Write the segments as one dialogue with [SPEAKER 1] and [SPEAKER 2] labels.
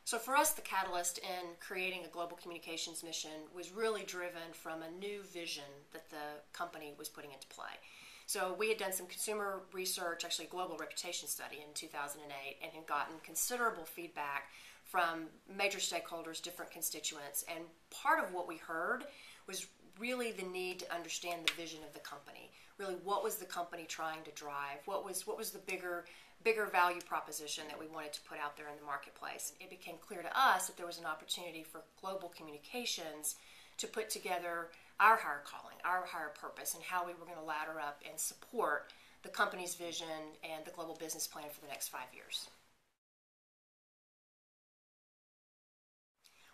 [SPEAKER 1] So for us, the catalyst in creating a global communications mission was really driven from a new vision that the company was putting into play. So we had done some consumer research, actually a global reputation study in 2008, and had gotten considerable feedback from major stakeholders, different constituents. And part of what we heard was really the need to understand the vision of the company. Really, what was the company trying to drive? What was the bigger value proposition that we wanted to put out there in the marketplace? It became clear to us that there was an opportunity for global communications to put together our higher calling, our higher purpose, and how we were going to ladder up and support the company's vision and the global business plan for the next 5 years.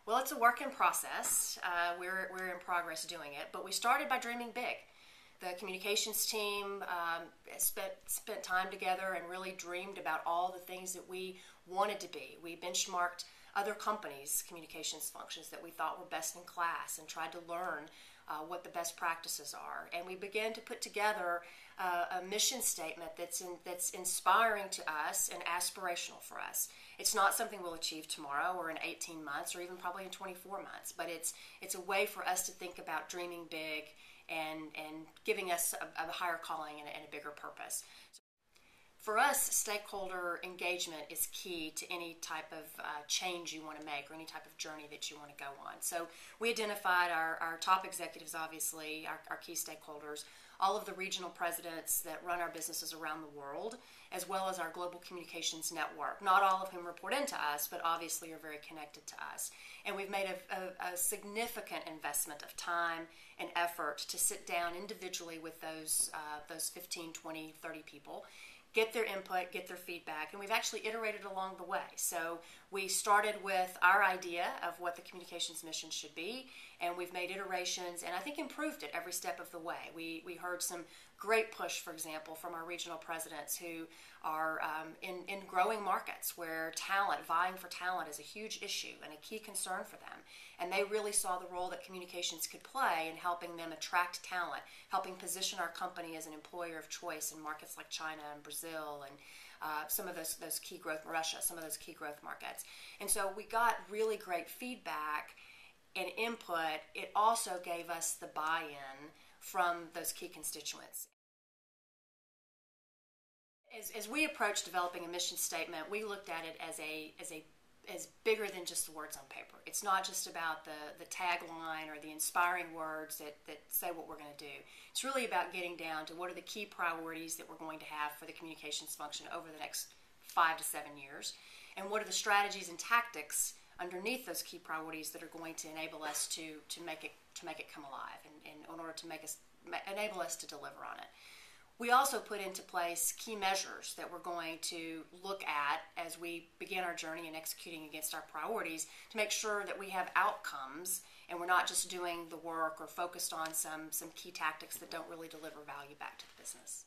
[SPEAKER 1] Well, it's a work in process. We're in progress doing it, but we started by dreaming big. The communications team spent time together and really dreamed about all the things that we wanted to be. We benchmarked other companies' communications functions that we thought were best in class and tried to learn what the best practices are. And we began to put together a mission statement that's inspiring to us and aspirational for us. It's not something we'll achieve tomorrow or in 18 months or even probably in 24 months, but it's a way for us to think about dreaming big and giving us a higher calling and a bigger purpose. For us, stakeholder engagement is key to any type of change you want to make or any type of journey that you want to go on. So we identified our top executives, obviously, our key stakeholders, all of the regional presidents that run our businesses around the world, as well as our global communications network, not all of whom report into us, but obviously are very connected to us. And we've made a significant investment of time and effort to sit down individually with those 15, 20, 30 people, get their input, get their feedback, and we've actually iterated along the way. So we started with our idea of what the communications mission should be, and we've made iterations and I think improved it every step of the way. We heard some great push, for example, from our regional presidents who are in growing markets where vying for talent is a huge issue and a key concern for them. And they really saw the role that communications could play in helping them attract talent, helping position our company as an employer of choice in markets like China and Brazil and some of those key growth, Russia, some of those key growth markets. And so we got really great feedback and input. It also gave us the buy-in from those key constituents. As we approached developing a mission statement, we looked at it as bigger than just the words on paper. It's not just about the tagline or the inspiring words that say what we're going to do. It's really about getting down to what are the key priorities that we're going to have for the communications function over the next 5 to 7 years, and what are the strategies and tactics underneath those key priorities that are going to enable us to make it come alive and in order to enable us to deliver on it. We also put into place key measures that we're going to look at as we begin our journey in executing against our priorities to make sure that we have outcomes and we're not just doing the work or focused on some key tactics that don't really deliver value back to the business.